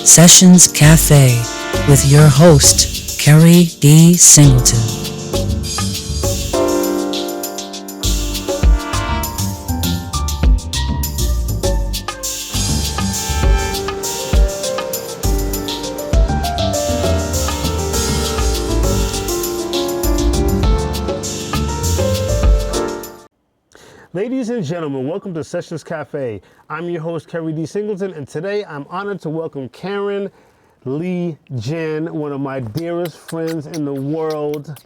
Sessions Cafe with your host, Keri D. Singleton. Ladies and gentlemen, welcome to Sessions Cafe. I'm your host, Keri D. Singleton, and today I'm honored to welcome Karen Lee Ghin, one of my dearest friends in the world.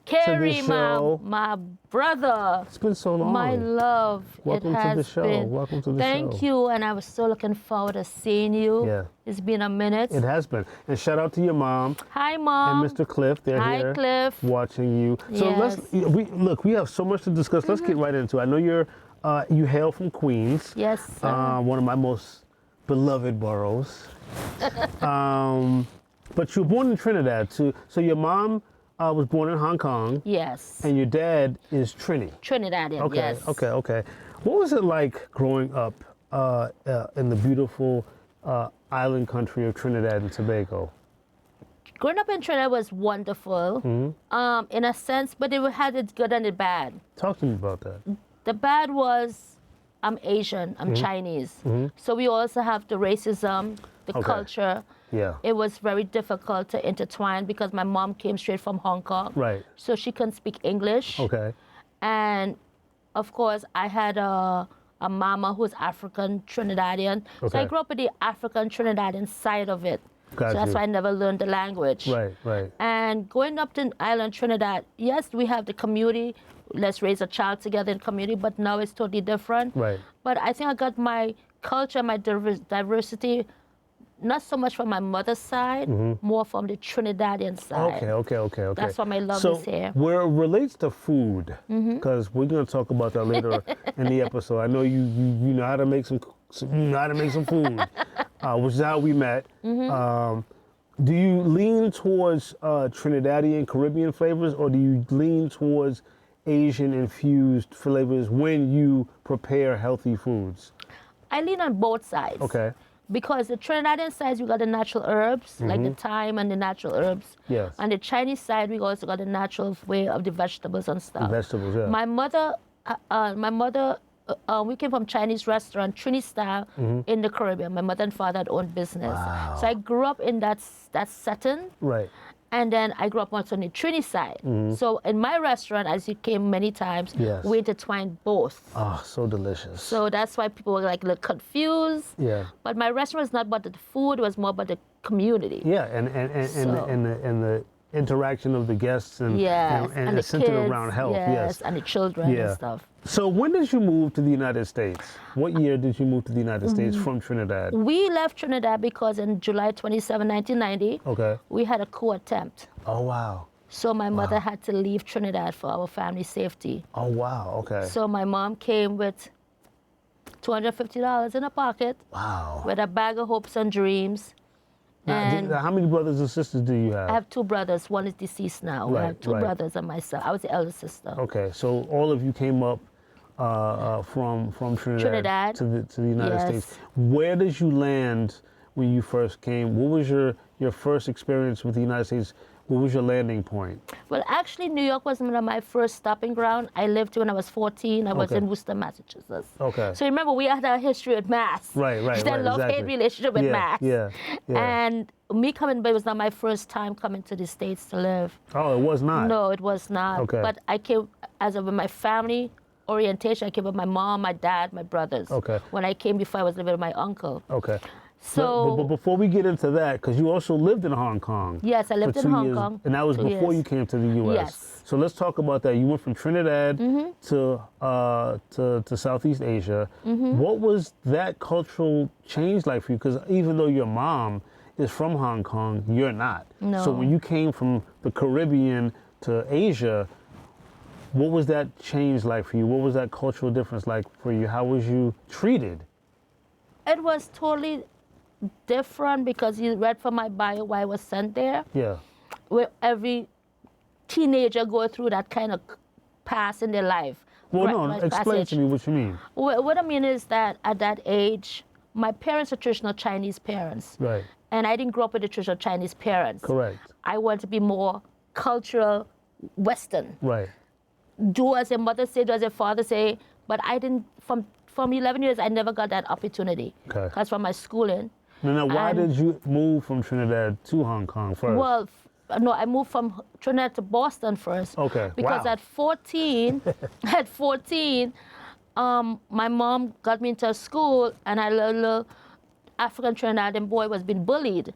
Keri, my brother. It's been so long. My love. Welcome to the show. Welcome to the show. Thank you, and I was so looking forward to seeing you. Yeah. It's been a minute. It has been. And shout out to your mom. Hi, Mom. And Mr. Cliff. They're here. Hi, Cliff. Watching you. So yes. we have so much to discuss. Let's get right into it. I know you hail from Queens. Yes, sir. One of my most beloved boroughs. But you were born in Trinidad too. So your mom was born in Hong Kong. Yes. And your dad is Trinidadian, okay, yes. Okay. What was it like growing up in the beautiful island country of Trinidad and Tobago? Growing up in Trinidad was wonderful, in a sense, but it had its good and its bad. Talk to me about that. The bad was I'm Asian, I'm Chinese. So we also have the racism, the culture. Yeah. It was very difficult to intertwine because my mom came straight from Hong Kong. Right. So she couldn't speak English. Okay. And of course, I had a mama who's African Trinidadian. Okay. So I grew up with the African Trinidadian side of it. Got so that's you. why I never learned the language. Right. And going up to island Trinidad, yes, we have the community. Let's raise a child together in community, but now it's totally different. Right. But I think I got my culture, my diversity, not so much from my mother's side, more from the Trinidadian side. Okay. That's why my love so is here. Where it relates to food, because we're going to talk about that later in the episode. I know you know how to make some food, which is how we met. Do you lean towards Trinidadian Caribbean flavors, or do you lean towards Asian infused flavors when you prepare healthy foods? I lean on both sides. Okay. Because the Trinidadian side, we got the natural herbs, like the thyme and the natural herbs. Yes. On the Chinese side, we also got the natural way of the vegetables and stuff. The vegetables, yeah. My mother, we came from Chinese restaurant, Trini style, in the Caribbean. My mother and father had owned business. Wow. So I grew up in that setting. Right. And then I grew up also on the Trini side. So in my restaurant, as you came many times, Yes. we intertwined both. Oh, so delicious. So that's why people were like a little confused. Yeah. But my restaurant was not about the food; it was more about the community. Yeah, and the interaction of the guests and the centered kids, around health. yes, and the children and stuff. So when did you move to the United States? What year did you move to the United States from Trinidad? We left Trinidad because in July 27, 1990, we had a coup attempt. Oh, wow. So my mother had to leave Trinidad for our family safety. Oh, wow. Okay. So my mom came with $250 in her pocket. Wow. With a bag of hopes and dreams. And how many brothers and sisters do you have? I have two brothers. One is deceased now. I have two brothers and myself. I was the elder sister. Okay, so all of you came up from Trinidad to the United States. Where did you land when you first came? What was your first experience with the United States? What was your landing point? Well, actually, New York was one of my first stopping ground. I lived when I was 14. I was in Worcester, Massachusetts. Okay. So remember, we had a history with Mass. Right. That love-hate relationship with Mass. Yeah. And me coming, but it was not my first time coming to the States to live. Oh, it was not? No, it was not. Okay. But I came, with my family orientation, I came with my mom, my dad, my brothers. Okay. When I came before, I was living with my uncle. Okay. So, but before we get into that, because you also lived in Hong Kong. Yes, I lived in Hong Kong. And that was before you came to the U.S. Yes. So let's talk about that. You went from Trinidad to Southeast Asia. What was that cultural change like for you? Because even though your mom is from Hong Kong, you're not. No. So when you came from the Caribbean to Asia, what was that change like for you? What was that cultural difference like for you? How was you treated? It was totally different because you read from my bio why I was sent there. Yeah. Where every teenager go through that kind of pass in their life. Well, no, explain to me what you mean. What I mean is that at that age, my parents are traditional Chinese parents. Right. And I didn't grow up with the traditional Chinese parents. Correct. I wanted to be more cultural Western. Right. Do as your mother say, do as your father say. But I didn't, from 11 years, I never got that opportunity. Okay. That's from my schooling. Now, why did you move from Trinidad to Hong Kong first? Well, no, I moved from Trinidad to Boston first. Okay. Because wow. at 14, my mom got me into a school, and a little African Trinidadian boy was being bullied.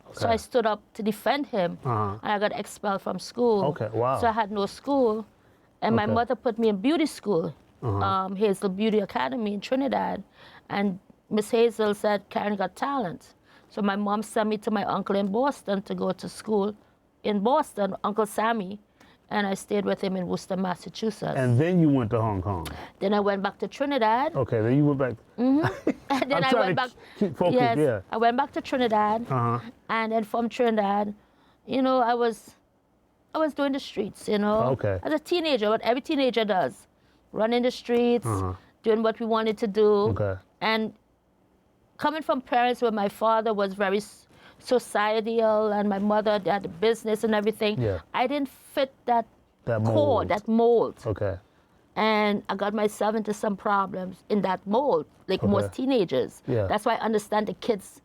Okay. So I stood up to defend him, and I got expelled from school. Okay, wow. So I had no school, and my mother put me in beauty school, Hazel Beauty Academy in Trinidad, and Miss Hazel said, Karen got talent. So my mom sent me to my uncle in Boston to go to school in Boston, Uncle Sammy, and I stayed with him in Worcester, Massachusetts. And then you went to Hong Kong. Then I went back to Trinidad. Okay, then you went back. And then I went back. Keep focused, yes, yeah. I went back to Trinidad, and then from Trinidad, you know, I was doing the streets, you know. Okay. As a teenager, what every teenager does, running the streets, doing what we wanted to do. Okay. And coming from parents where my father was very societal and my mother had a business and everything, I didn't fit that mold. that mold. Okay. And I got myself into some problems in that mold, like most teenagers. Yeah. That's why I understand the kids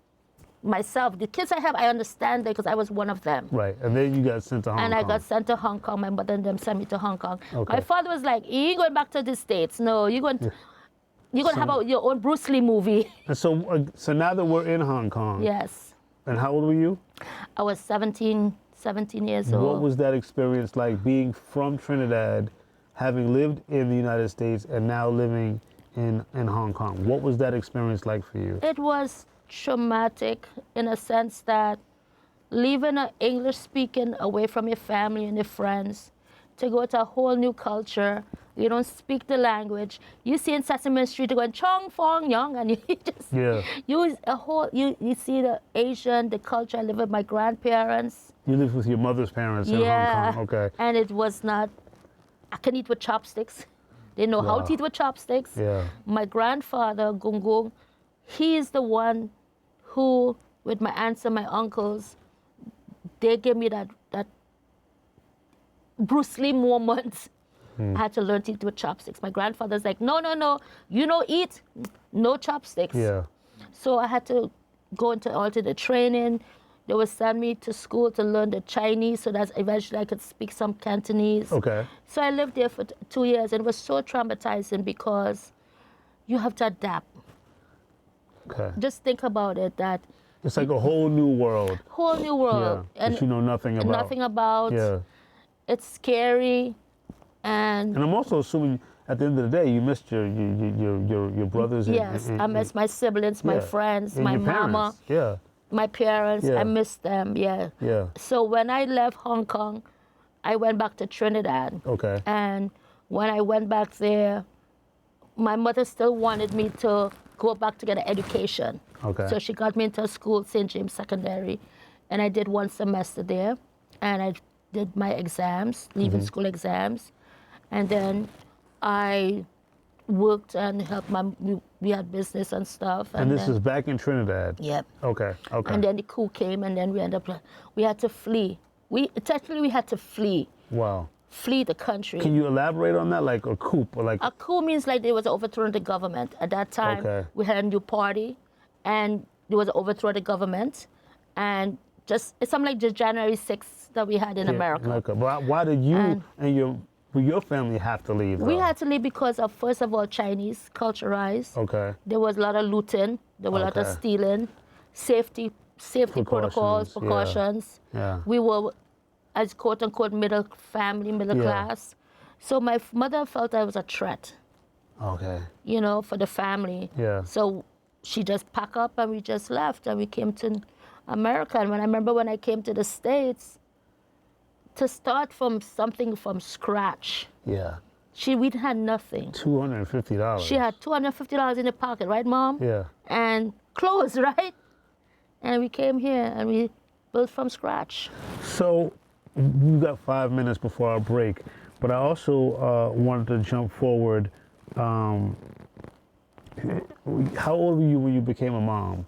myself. The kids I have, I understand because I was one of them. Right, and then you got sent to Hong Kong. And I got sent to Hong Kong. My mother and them sent me to Hong Kong. Okay. My father was like, you ain't going back to the States. No, you're going to have your own Bruce Lee movie. And so now that we're in Hong Kong. Yes. And how old were you? I was 17 years old. What was that experience like, being from Trinidad, having lived in the United States, and now living in Hong Kong? What was that experience like for you? It was traumatic in a sense that leaving English speaking away from your family and your friends to go to a whole new culture. You don't speak the language. You see in Sesame Street, you're going Chong Fong Young, and you just you see the Asian, the culture. I live with my grandparents. You lived with your mother's parents in Hong Kong. Okay. And it was not. I can eat with chopsticks. They know how to eat with chopsticks. Yeah. My grandfather Gung Gung, he is the one who, with my aunts and my uncles, they gave me that Bruce Lee moment. I had to learn to eat with chopsticks. My grandfather's like, no, you know, eat, no chopsticks. Yeah. So I had to go into alternate training. They would send me to school to learn the Chinese so that eventually I could speak some Cantonese. Okay. So I lived there for 2 years, and it was so traumatizing because you have to adapt. Okay. Just think about it, that it's like a whole new world. Whole new world. Yeah, and that you know nothing about. Nothing about. Yeah. It's scary. And I'm also assuming at the end of the day you missed your brothers. Yes, I miss my siblings, my friends, my mama, my parents. I miss them. Yeah. So when I left Hong Kong, I went back to Trinidad. Okay. And when I went back there, my mother still wanted me to go back to get an education. Okay. So she got me into a school, St. James Secondary, and I did 1 semester there, and I did my exams, leaving school exams. And then I worked and helped we had business and stuff. And this is back in Trinidad? Yep. Okay. And then the coup came, and then we had to flee. We had to flee. Wow. Flee the country. Can you elaborate on that, like a coup? Or like... A coup means like there was overthrown the government. At that time, we had a new party, and there was an overthrow of the government. And it's something like the January 6th that we had in America. Okay. But why did you and your family have to leave? We had to leave because of, first of all, Chinese culture rise. Okay. There was a lot of looting. There was a lot of stealing. Safety protocols, precautions. Yeah. We were, as quote unquote, middle class. So my mother felt I was a threat. Okay. You know, for the family. Yeah. So she just packed up and we just left and we came to America. And when I came to the States, to start from something from scratch. Yeah. We had nothing. $250. She had $250 in the pocket, right, Mom? Yeah. And clothes, right? And we came here and we built from scratch. So we've got 5 minutes before our break, but I also wanted to jump forward how old were you when you became a mom?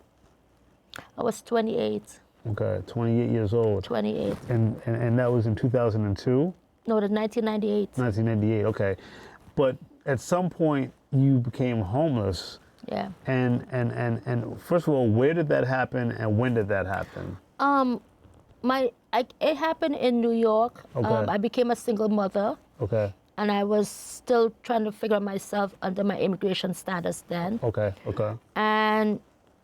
I was 28. Okay, 28 years old. 28. And that was in 2002? No, the 1998. 1998, okay. But at some point you became homeless. Yeah. And first of all, where did that happen and when did that happen? It happened in New York. Okay. I became a single mother. Okay. And I was still trying to figure out myself under my immigration status then. Okay. Okay. And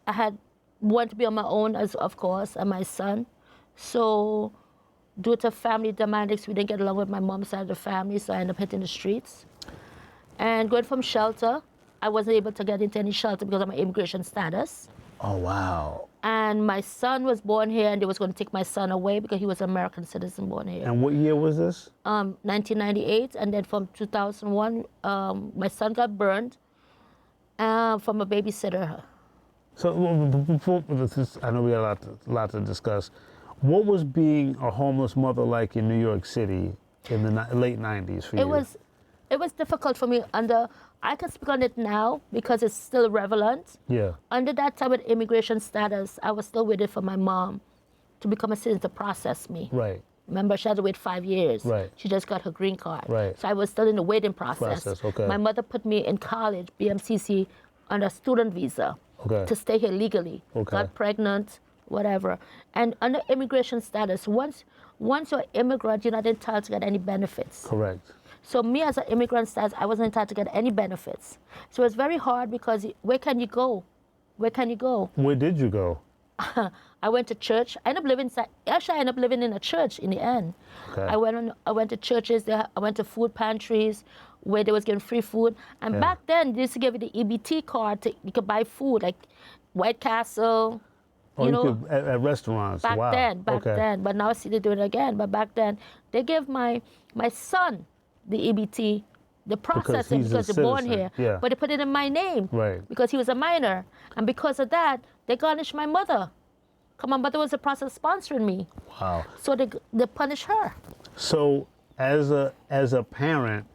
I had wanted to be on my own, as of course, and my son. So due to family dynamics, we didn't get along with my mom's side of the family, so I ended up hitting the streets. And going from shelter, I wasn't able to get into any shelter because of my immigration status. Oh, wow. And my son was born here, and they was going to take my son away because he was an American citizen born here. And what year was this? 1998, and then from 2001, my son got burned from a babysitter. So before this, I know we got a lot to discuss. What was being a homeless mother like in New York City in the late 90s for you? It was difficult for me I can speak on it now because it's still relevant. Yeah. Under that time with immigration status, I was still waiting for my mom to become a citizen to process me. Right. Remember, she had to wait 5 years. Right. She just got her green card. Right. So I was still in the waiting process. Okay. My mother put me in college, BMCC, on a student visa to stay here legally. Okay. Got pregnant, whatever. And under immigration status, once you're an immigrant, you're not entitled to get any benefits. Correct. So me as an immigrant status, I wasn't entitled to get any benefits. So it's very hard because where can you go? Where can you go? Where did you go? I went to church. I ended up living in a church in the end. Okay. I went to churches. I went to food pantries where they was giving free food. And back then, they used to give you the EBT card. You could buy food like White Castle. Oh, you could at restaurants. Back then. But now I see they do it again. But back then, they give my son the EBT, the processing because they're born here. Yeah. But they put it in my name. Right. Because he was a minor. And because of that, they garnished my mother. My mother was the process sponsoring me. Wow. So they punish her. So as a parent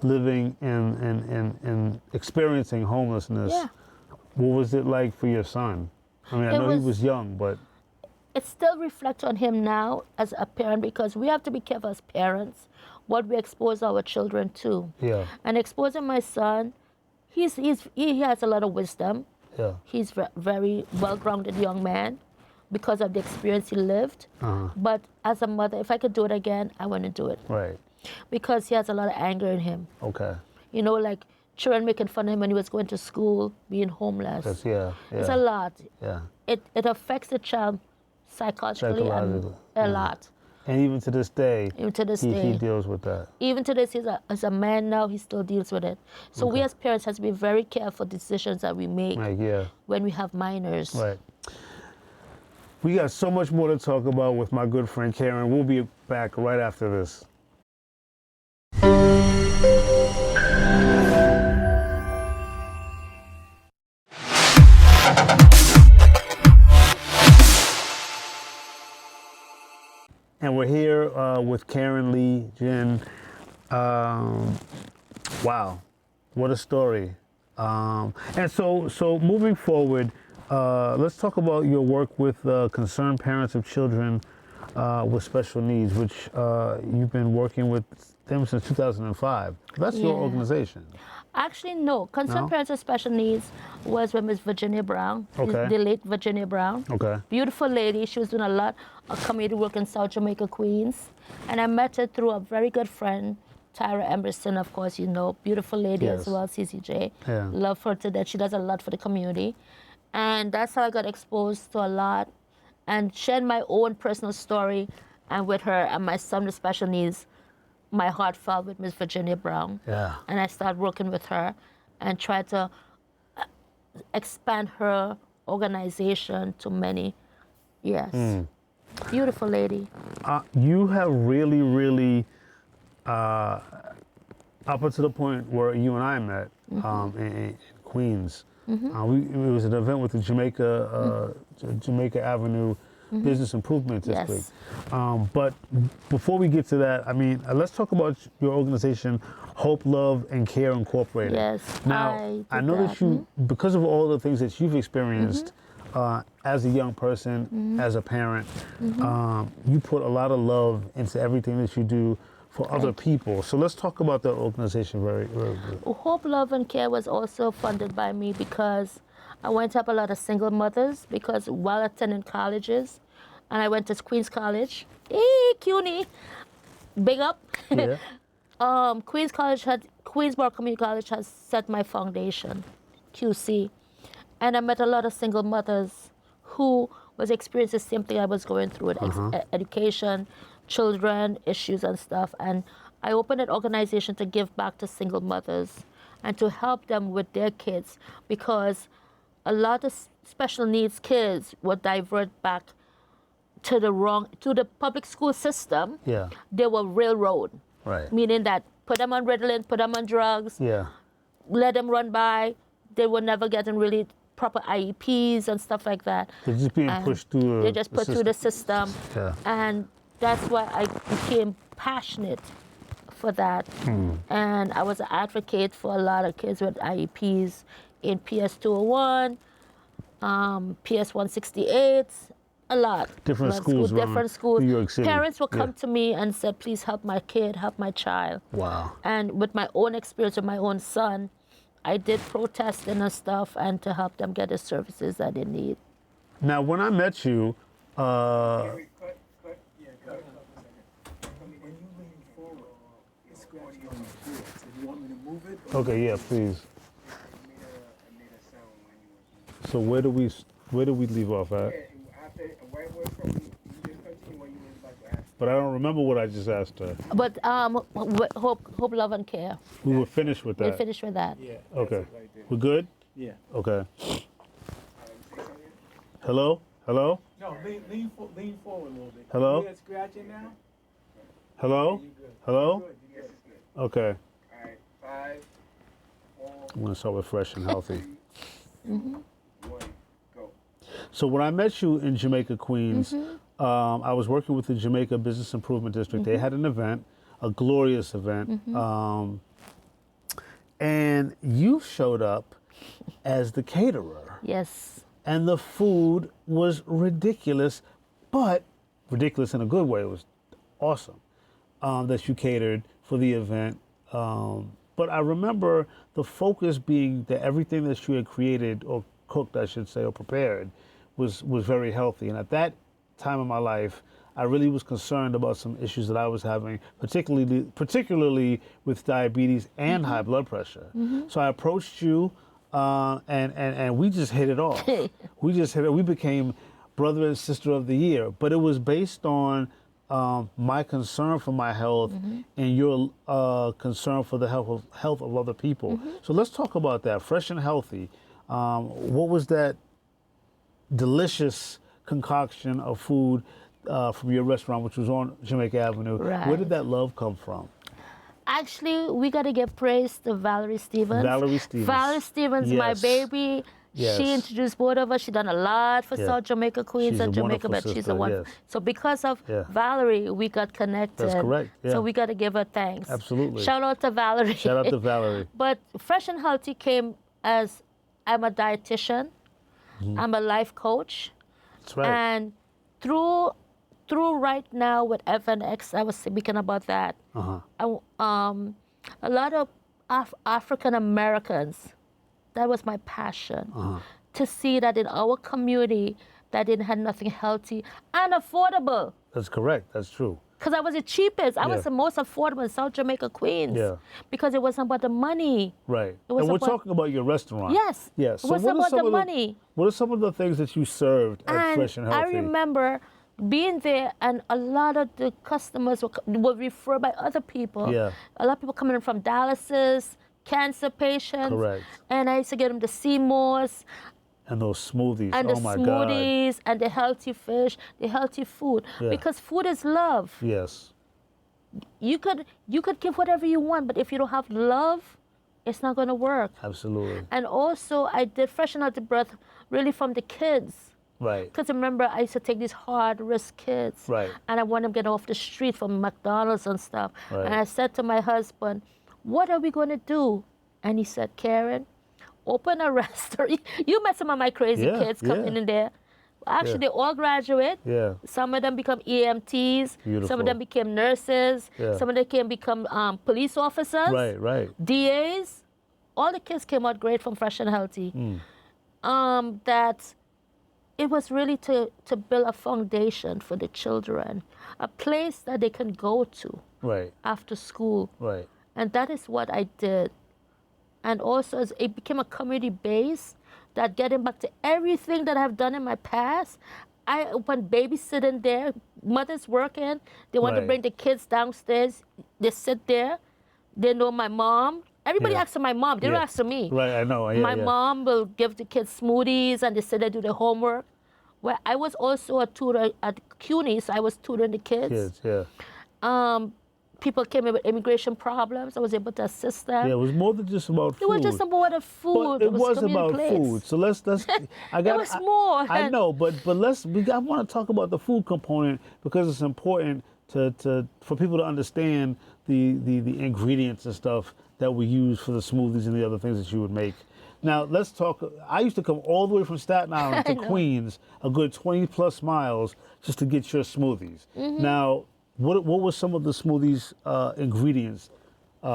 living in experiencing homelessness, what was it like for your son? I mean, I know he was young, but it still reflects on him now as a parent because we have to be careful as parents what we expose our children to. Yeah. And exposing my son, he has a lot of wisdom. Yeah. He's very well-grounded young man because of the experience he lived. But as a mother, if I could do it again, I want to do it. Right. Because he has a lot of anger in him. Okay. You know, like children making fun of him when he was going to school, being homeless. It's a lot. Yeah. It affects the child psychologically a lot. And even to this day, he deals with that. Even to this, as a man now, he still deals with it. So we as parents have to be very careful decisions that we make when we have minors. Right. We got so much more to talk about with my good friend Karen. We'll be back right after this. And we're here with Karen Lee Ghin. Wow, what a story. And so moving forward, let's talk about your work with concerned parents of children with special needs, which you've been working with them since 2005. That's your organization. Actually, no. Concerned Parents with Special Needs was with Miss Virginia Brown, the late Virginia Brown. Okay. Beautiful lady. She was doing a lot of community work in South Jamaica, Queens. And I met her through a very good friend, Tyra Emerson, of course, you know. Beautiful lady as well, CCJ. Yeah. Love her to death. She does a lot for the community. And that's how I got exposed to a lot and shared my own personal story. And with her and my son with special needs, my heart fell with Miss Virginia Brown. Yeah. And I started working with her and tried to expand her organization to many. Yes. Beautiful lady. You have really, up until the point where you and I met in Queens. It was an event with the Jamaica Avenue Business Improvement District. Yes. But before we get to that, I mean, let's talk about your organization, Hope, Love, and Care Incorporated. Yes. Now, I know that you, because of all the things that you've experienced as a young person, as a parent, you put a lot of love into everything that you do for other people. So let's talk about that organization very briefly. Hope, Love, and Care was also funded by me because I went to help a lot of single mothers because while attending colleges, and I went to Queens College, CUNY, big up. Yeah. Queensborough Community College has set my foundation, QC. And I met a lot of single mothers who was experiencing the same thing I was going through with education, children, issues and stuff. And I opened an organization to give back to single mothers and to help them with their kids because a lot of special needs kids were diverted back to the public school system. Yeah. They were railroad. Right. Meaning that put them on Ritalin, put them on drugs, let them run by. They were never getting really proper IEPs and stuff like that. They're just being pushed through They just put through the system. Yeah. And that's why I became passionate for that. And I was an advocate for a lot of kids with IEPs in PS 201, PS 168, a lot. Different schools. Different schools. New York City. Parents would come to me and said, please help my kid, help my child. Wow. And with my own experience with my own son, I did protesting and stuff and to help them get the services that they need. Now, when I met you, okay, yeah, please. So where do we leave off at? But I don't remember what I just asked her. But hope, Love, and Care. We were finished with that. We finished with that. Yeah. Okay. We're good? Yeah. Okay. Hello? Hello? No, lean forward a little bit. Hello? You hear scratching now? Hello? Hello? Good. Yes, it's good. Okay. All right. 5, 4, I'm going to start with fresh and healthy. 1, go. So when I met you in Jamaica, Queens, I was working with the Jamaica Business Improvement District. They had an event, a glorious event. And you showed up as the caterer. Yes. And the food was ridiculous, but ridiculous in a good way. It was awesome that you catered for the event. But I remember the focus being that everything that you had created, or cooked, I should say, or prepared, was very healthy. And at that time of my life, I really was concerned about some issues that I was having, particularly with diabetes and high blood pressure. So I approached you, and we just hit it off. We became brother and sister of the year. But it was based on my concern for my health and your concern for the health of other people. So let's talk about that. Fresh and healthy. What was that delicious concoction of food from your restaurant, which was on Jamaica Avenue? Right. Where did that love come from? Actually, we got to give praise to Valerie Stevens. Valerie Stevens, my baby. Yes. She introduced both of us. She done a lot for South Jamaica, Queens, and Jamaica, but she's a wonderful. Yes. So because of Valerie, we got connected. That's correct. Yeah. So we got to give her thanks. Absolutely. Shout out to Valerie. Shout out to Valerie. But Fresh and Healthy came as I'm a dietitian. I'm a life coach. That's right. And through right now with FNX, I was speaking about that. A lot of African Americans, that was my passion, to see that in our community that didn't have nothing healthy and affordable. That's correct. That's true. Because I was the cheapest. I was the most affordable in South Jamaica, Queens. Yeah. Because it wasn't about the money. Right. And we're talking about your restaurant. Yes. Yes. It wasn't about the money. What are some of the things that you served at Fresh and Healthy? I remember being there, and a lot of the customers were referred by other people. Yeah. A lot of people coming in from dialysis, cancer patients. Correct. And I used to get them the Seymours. And those smoothies. And oh the my smoothies God. and the healthy fish, the healthy food. Yeah. Because food is love. Yes. You could give whatever you want, but if you don't have love, it's not going to work. Absolutely. And also, I did Fresh and Healthy Breath really from the kids. Right. Because remember, I used to take these hard risk kids. Right. And I want them to get off the street from McDonald's and stuff. Right. And I said to my husband, what are we going to do? And he said, Karen, open a restaurant. You met some of my crazy kids coming in there. Actually, they all graduate. Yeah. Some of them become EMTs. Beautiful. Some of them became nurses. Yeah. Some of them can become police officers. Right. DAs. All the kids came out great from Fresh and Healthy. That it was really to build a foundation for the children, a place that they can go to after school. Right. And that is what I did. And also, as it became a community base, that getting back to everything that I've done in my past, I opened babysitting there. Mothers working, they want to bring the kids downstairs. They sit there. They know my mom. Everybody asks for my mom. They don't ask for me. Right, I know. My mom will give the kids smoothies, and they sit there do their homework. Well, I was also a tutor at CUNY, so I was tutoring the kids. People came in with immigration problems. I was able to assist them. Yeah, it was more than just about food. It was just about the food. But it was about food. So let's it was more. I know, but I want to talk about the food component because it's important for people to understand the ingredients and stuff that we use for the smoothies and the other things that you would make. Now, let's talk. I used to come all the way from Staten Island to Queens, a good 20 plus miles, just to get your smoothies. Now, what were some of the smoothies ingredients?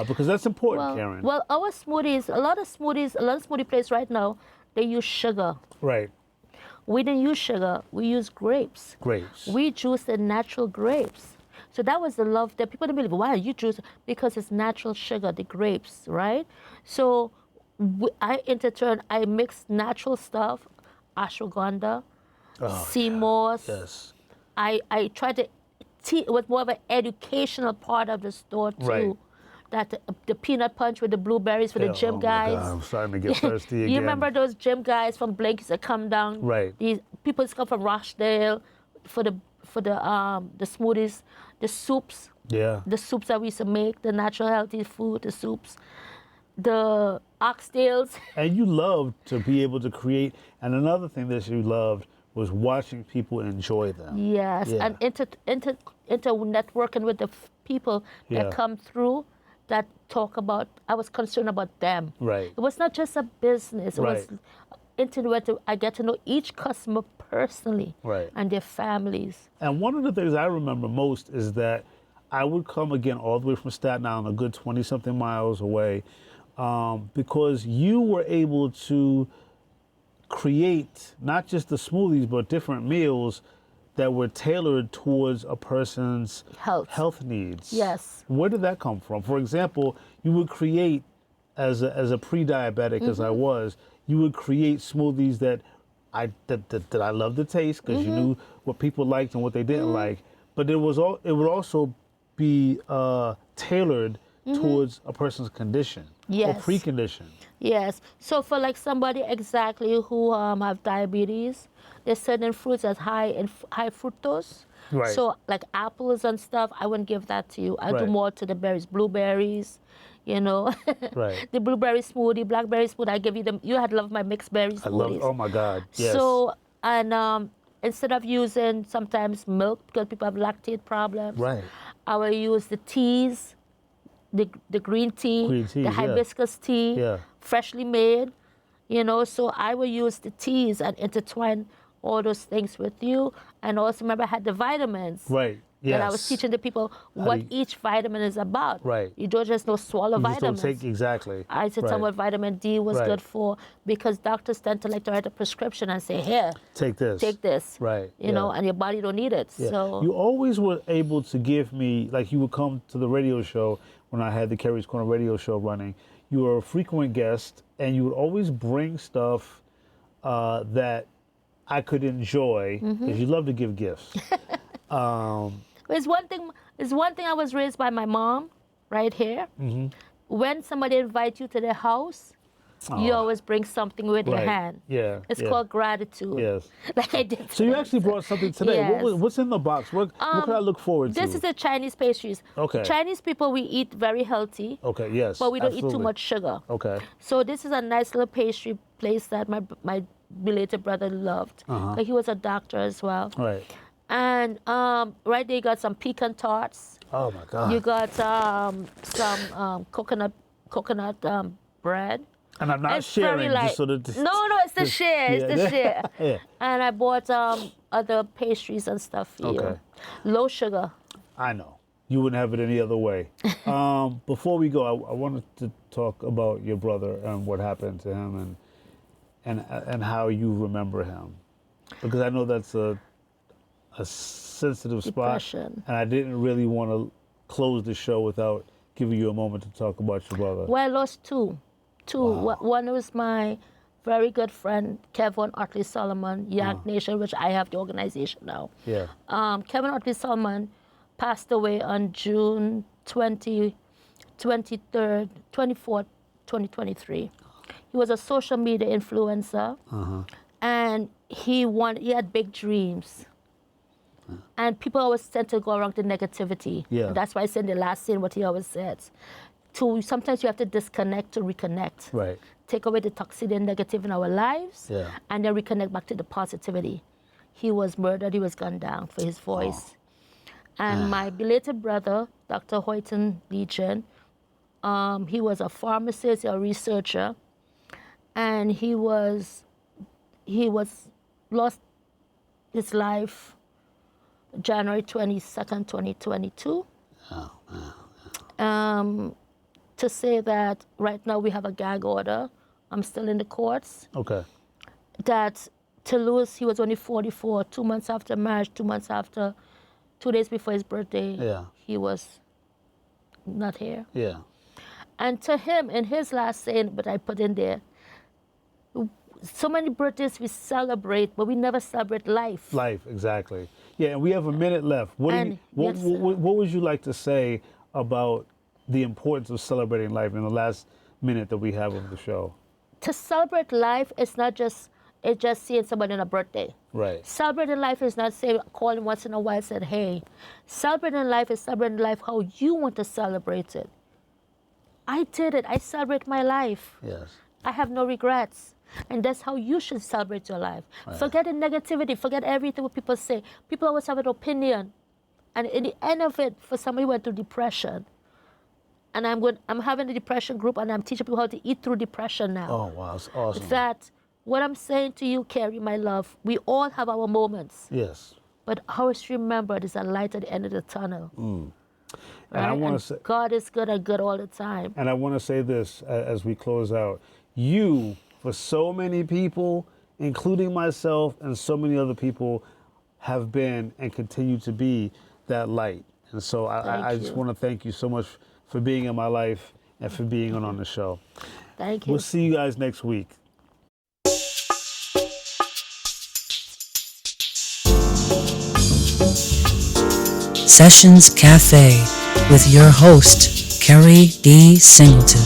Because that's important, Karen. Well, our smoothies, a lot of smoothie places right now, they use sugar. Right. We didn't use sugar. We used grapes. Grapes. We juiced the natural grapes. So that was the love that people didn't believe. Why you juice? Because it's natural sugar, the grapes, right? So I mixed natural stuff, ashwagandha, sea moss. Yes. I tried to it was more of an educational part of the store too. Right. That the peanut punch with the blueberries for the gym guys. My God, I'm starting to get thirsty again. You remember those gym guys from Blakey's that come down? Right. These people come from Rochdale for the smoothies, the soups. Yeah. The soups that we used to make, the natural healthy food, the soups, the oxtails. And you loved to be able to create. And another thing that you loved was watching people enjoy them. Yes, and into networking with the people that come through that talk about, I was concerned about them. Right. It was not just a business. It was intimate. I get to know each customer personally and their families. And one of the things I remember most is that I would come again all the way from Staten Island, a good 20-something miles away, because you were able to create not just the smoothies, but different meals that were tailored towards a person's health needs. Yes. Where did that come from? For example, you would create, as a pre-diabetic as I was, you would create smoothies that I loved the taste because you knew what people liked and what they didn't like. But it would also be tailored towards a person's condition or precondition. Yes. So for like somebody exactly who have diabetes, there's certain fruits that's high in high fructose. Right. So like apples and stuff, I wouldn't give that to you. I do more to the berries, blueberries, you know. Right. The blueberry smoothie, blackberry smoothie, I give you them. You had loved my mixed berry smoothies. I love. Oh my God. Yes. So and instead of using sometimes milk because people have lactate problems, I will use the teas, the green tea, the hibiscus tea, freshly made, you know. So I will use the teas and intertwine all those things with you. And also remember I had the vitamins. Right. Yes. And I was teaching the people what each vitamin is about. Right. You don't just swallow vitamins. Don't take exactly. I said tell them what vitamin D was good for because doctors tend to like to write a prescription and say, here, take this. Take this. Right. You know, and your body don't need it. Yeah. So you always were able to give me, like you would come to the radio show when I had the Keri's Corner radio show running. You were a frequent guest and you would always bring stuff that I could enjoy because you love to give gifts. It's one thing I was raised by my mom right here. When somebody invites you to their house, You always bring something with your hand. Yeah. It's called gratitude. Yes. Like I did. So you actually brought something today. Yes. What's in the box? What can I look forward to? This is the Chinese pastries. Okay. Chinese people, we eat very healthy. Okay, yes. But we don't eat too much sugar. Okay. So this is a nice little pastry place that my belated brother loved. Like he was a doctor as well. Right. And right there you got some pecan tarts. Oh my God. You got some coconut bread. And I'm not sharing, just so that... No, it's the share. It's the share. Yeah. And I bought other pastries and stuff for you. Low sugar. I know. You wouldn't have it any other way. Before we go, I wanted to talk about your brother and what happened to him and how you remember him. Because I know that's a sensitive Depression. spot. And I didn't really want to close the show without giving you a moment to talk about your brother. Well, I lost two. Wow. One was my very good friend, Kevin Otley Solomon, Yank Nation, which I have the organization now. Yeah. Kevin Otley Solomon passed away on June 24th, 2023. He was a social media influencer, and he had big dreams. And people always tend to go around the negativity. Yeah. And that's why I said in the last scene what he always says. Sometimes you have to disconnect to reconnect. Right. Take away the toxic and negative in our lives, and then reconnect back to the positivity. He was murdered, he was gunned down for his voice. And my belated brother, Dr. Hoyton Lee Ghin, he was a pharmacist, a researcher, and he lost his life January 22nd, 2022. To say that right now we have a gag order. I'm still in the courts. Okay. That to lose, he was only 44, 2 months after marriage, 2 months after, 2 days before his birthday, he was not here. Yeah. And to him, in his last saying, but I put in there, so many birthdays we celebrate, but we never celebrate life. Life, exactly. Yeah, and we have a minute left. What would you like to say about the importance of celebrating life in the last minute that we have of the show? To celebrate life is not just seeing somebody on a birthday. Right. Celebrating life is not saying, calling once in a while, said, hey. Celebrating life is celebrating life how you want to celebrate it. I did it. I celebrate my life. Yes. I have no regrets. And that's how you should celebrate your life. Right. Forget the negativity. Forget everything what people say. People always have an opinion. And in the end of it, for somebody who went through depression, and I'm having a depression group, and I'm teaching people how to eat through depression now. Oh, wow, that's awesome. That what I'm saying to you, Keri, my love, we all have our moments. Yes. But always remember there's a light at the end of the tunnel. And right? I want to say, God is good and good all the time. And I want to say this as we close out. You, for so many people, including myself and so many other people, have been and continue to be that light. And so I just want to thank you so much for being in my life and for being on the show. Thank you. We'll see you guys next week. Sessions Cafe with your host, Keri D. Singleton.